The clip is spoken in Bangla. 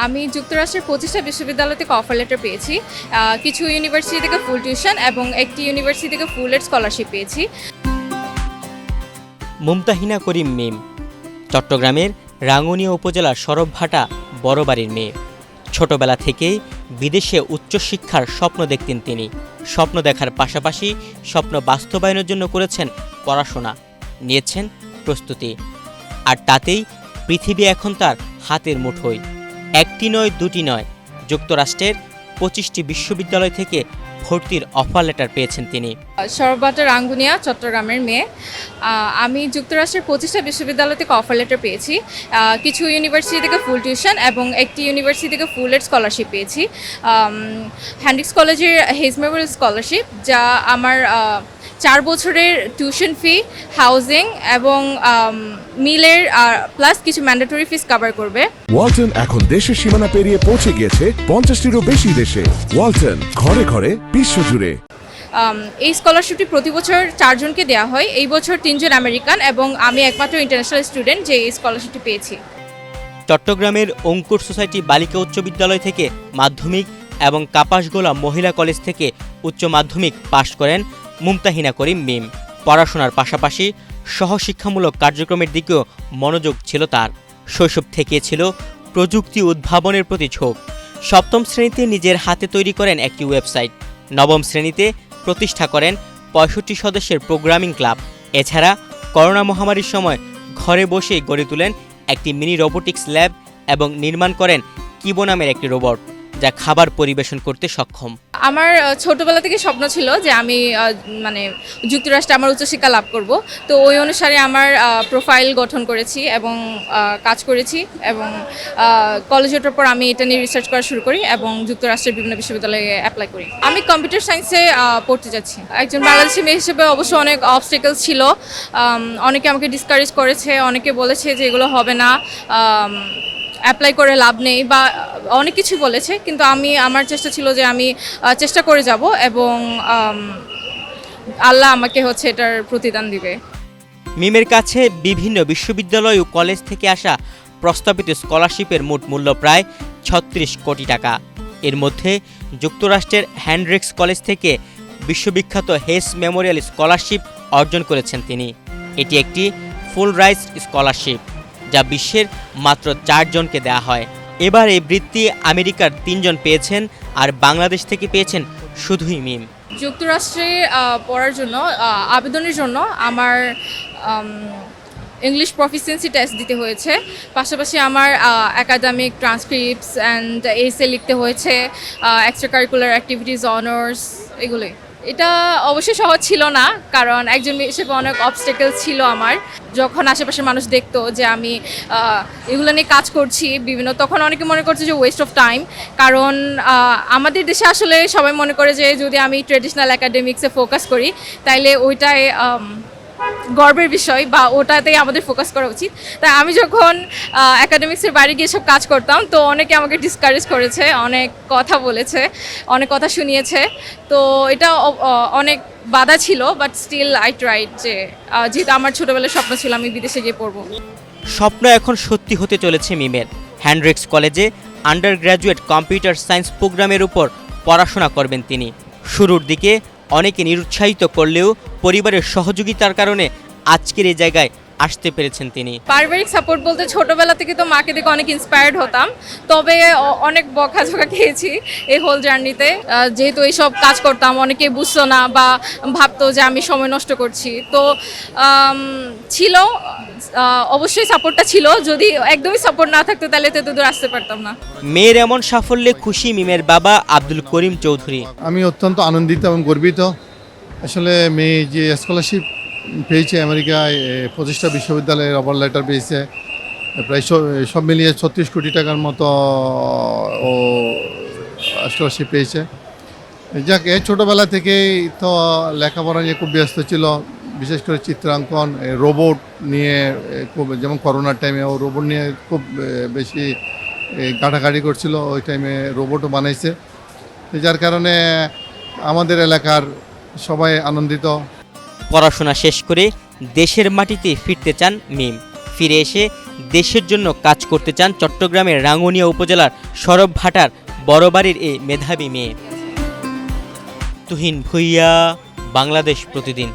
আমি যুক্তরাষ্ট্রের 25টা বিশ্ববিদ্যালয় থেকে অফার লেটার পেয়েছি। কিছু ইউনিভার্সিটি থেকে ফুল টিউশন এবং একটি ইউনিভার্সিটি থেকে ফুল এড স্কলারশিপ পেয়েছি। মুমতাহিনা করিম মিম চট্টগ্রামের রাঙ্গুনিয়া উপজেলার সরবভাটা বড়বাড়ির মেয়ে। ছোটবেলা থেকেই বিদেশে উচ্চশিক্ষার স্বপ্ন দেখতেন তিনি। স্বপ্ন দেখার পাশাপাশি স্বপ্ন বাস্তবায়নের জন্য করেছেন পড়াশোনা, নিয়েছেন প্রস্তুতি। আর তাতেই পৃথিবী এখন তার হাতের মুঠোয়। একটি নয়, দুটি নয়, যুক্তরাষ্ট্রের 25টি বিশ্ববিদ্যালয় থেকে ভর্তির অফার লেটার পেয়েছেন তিনি। সরবভাটা রাঙ্গুনিয়া চট্টগ্রামের মেয়ে। আমি যুক্তরাষ্ট্রের 25টা বিশ্ববিদ্যালয় থেকে অফার লেটার পেয়েছি। কিছু ইউনিভার্সিটি থেকে ফুল টিউশন এবং একটি ইউনিভার্সিটি থেকে ফুল এড স্কলারশিপ পেয়েছি। হ্যান্ড্রিক্স কলেজের হেজ মেমোরিয়াল স্কলারশিপ, যা আমার 4 বছরের টিউশন ফি, হাউজিং এবং মিলের প্লাস কিছু ম্যান্ডেটরি ফিস কভার করবে। ওয়ালটন এখন দেশের সীমানা পেরিয়ে পৌঁছে গিয়েছে 50টিরও বেশি দেশে। ওয়ালটন, ঘরে ঘরে বিশ্বজুড়ে। এই স্কলারশিপটি প্রতি বছর 4 জনকে দেওয়া হয়। এই বছর 3 জন আমেরিকান এবং আমি একমাত্র ইন্টারন্যাশনাল স্টুডেন্ট যে এই স্কলারশিপটি পেয়েছি। চট্টগ্রামের অঙ্কুর সোসাইটি বালিকা উচ্চ বিদ্যালয় থেকে মাধ্যমিক এবং কাপাসগোলা মহিলা কলেজ থেকে উচ্চ মাধ্যমিক পাশ করেন মুমতাহিনা করিম মিম। পড়াশোনার পাশাপাশি সহশিক্ষামূলক কার্যক্রমের দিকেও মনোযোগ ছিল তার। শৈশব থেকে ছিল প্রযুক্তি উদ্ভাবনের প্রতি ঝোঁক। 7ম শ্রেণীতে নিজের হাতে তৈরি করেন একটি ওয়েবসাইট। 9ম শ্রেণীতে প্রতিষ্ঠা করেন 65 সদস্যের প্রোগ্রামিং ক্লাব। এছাড়া করোনা মহামারীর সময় ঘরে বসেই গড়ে তোলেন একটি মিনি রোবোটিক্স ল্যাব এবং নির্মাণ করেন কিবো নামের একটি রোবট, যা খাবার পরিবেশন করতে সক্ষম। আমার ছোটবেলা থেকে স্বপ্ন ছিল যে আমি যুক্তরাষ্ট্রে আমার উচ্চশিক্ষা লাভ করব। তো ওই অনুসারে আমার প্রোফাইল গঠন করেছি এবং কাজ করেছি এবং কলেজ ওঠার পর আমি এটা নিয়ে রিসার্চ করা শুরু করি এবং যুক্তরাষ্ট্রের বিভিন্ন বিশ্ববিদ্যালয়ে অ্যাপ্লাই করি। আমি কম্পিউটার সায়েন্সে পড়তে যাচ্ছি। একজন বাংলাদেশি মেয়ে হিসেবে অবশ্য অনেক অবস্টেকলস ছিল। অনেকে আমাকে ডিসকারেজ করেছে, অনেকে বলেছে যে এগুলো হবে না, অ্যাপ্লাই করে লাভ নেই বা অনেক কিছু বলেছে, কিন্তু আমার চেষ্টা ছিল যে আমি চেষ্টা করে যাব এবং আল্লাহ আমাকে এটার প্রতিদান দিবে। মিমের কাছে বিভিন্ন বিশ্ববিদ্যালয় ও কলেজ থেকে আসা প্রস্তাবিত স্কলারশিপের মোট মূল্য প্রায় 36 কোটি টাকা। এর মধ্যে যুক্তরাষ্ট্রের হ্যান্ড্রিক্স কলেজ থেকে বিশ্ববিখ্যাত হেস মেমোরিয়াল স্কলারশিপ অর্জন করেছেন তিনি। এটি একটি ফুল রাইজ স্কলারশিপ, যা বিশ্বের মাত্র 4 জনকে দেওয়া হয়। এবার এই বৃত্তি আমেরিকার 3 জন পেয়েছেন, আর বাংলাদেশ থেকে পেয়েছেন শুধুই মিম। যুক্তরাষ্ট্রে পড়ার জন্য আবেদনের জন্য আমার ইংলিশ প্রফিসিয়েন্সি টেস্ট দিতে হয়েছে। পাশাপাশি আমার একাডেমিক ট্রান্সক্রিপ্টস অ্যান্ড এসে লিখতে হয়েছে, এক্সট্রা কারিকুলার অ্যাক্টিভিটিস, অনার্স, এগুলোই। এটা অবশ্যই সহজ ছিল না, কারণ একজন মেয়ে হিসেবে অনেক অবস্টেকল ছিল আমার। যখন আশেপাশের মানুষ দেখতো যে আমি এগুলো নিয়ে কাজ করছি তখন অনেকে মনে করছে যে ওয়েস্ট অফ টাইম। কারণ আমাদের দেশে আসলে সবাই মনে করে যে যদি আমি ট্রেডিশনাল একাডেমিক্সে ফোকাস করি তাইলে ওইটাই গর্বের বিষয় বা ওটাতেই আমাদের ফোকাস করা উচিত। তাই আমি যখন একাডেমিক্সের বাইরে গিয়ে সব কাজ করতাম, তো অনেকে আমাকে ডিসকারেজ করেছে, অনেক কথা বলেছে, অনেক কথা শুনিয়েছে। তো এটা অনেক বাধা ছিল, বাট স্টিল আই ট্রাইড, যেহেতু আমার ছোটোবেলার স্বপ্ন ছিল আমি বিদেশে গিয়ে পড়বো। স্বপ্ন এখন সত্যি হতে চলেছে মিমের। হ্যান্ড্রিক্স কলেজে আন্ডার গ্র্যাজুয়েট কম্পিউটার সায়েন্স প্রোগ্রামের উপর পড়াশোনা করবেন তিনি। শুরুর দিকে অনেকে নিরুৎসাহিত করলেও পরিবারের সহযোগিতার কারণে আজকের এই জায়গায় আসতে পেরেছেন তিনি। পারিবারিক সাপোর্ট বলতে ছোটবেলা থেকে তো মাকে দেখে অনেক ইন্সপায়ার্ড হতাম, তবে অনেক বকাঝকা খেয়েছি এই হোল জার্নিতে। যেহেতু এইসব কাজ করতাম, অনেকে বুঝতো না বা ভাবতো যে আমি সময় নষ্ট করছি। তো ছিল, অবশ্যই সাপোর্টটা ছিল। যদি একদমই সাপোর্ট না থাকতো তাহলে তো দূর আসতে পারতাম না। মেয়ের এমন সাফল্যে খুশি মিমের বাবা আব্দুল করিম চৌধুরী। আমি অত্যন্ত আনন্দিত এবং গর্বিত। আসলে মেয়ে যে স্কলারশিপ পেয়েছে আমেরিকায় 25টা বিশ্ববিদ্যালয়ের অফার লেটার পেয়েছে, প্রায় সব মিলিয়ে 36 কোটি টাকার মতো ও স্কলারশিপ পেয়েছে। যাকে ছোটোবেলা থেকেই তো লেখাপড়া নিয়ে খুব ব্যস্ত ছিল, বিশেষ করে চিত্রাঙ্কন, রোবট নিয়ে খুব, যেমন করোনার টাইমে ও রোবট নিয়ে খুব বেশি ঘাটাঘাটি করছিল। ওই টাইমে রোবটও বানাইছে, যার কারণে আমাদের এলাকার সবাই আনন্দিত। পড়াশোনা শেষ করে দেশের মাটিতে ফিরতে চান মিম। ফিরে এসে দেশের জন্য কাজ করতে চান চট্টগ্রামের রাঙ্গুনিয়া উপজেলার সরব ভাটার বড়বাড়ির এই মেধাবী মেয়ে। তুহিন ভুইয়া, বাংলাদেশ প্রতিদিন।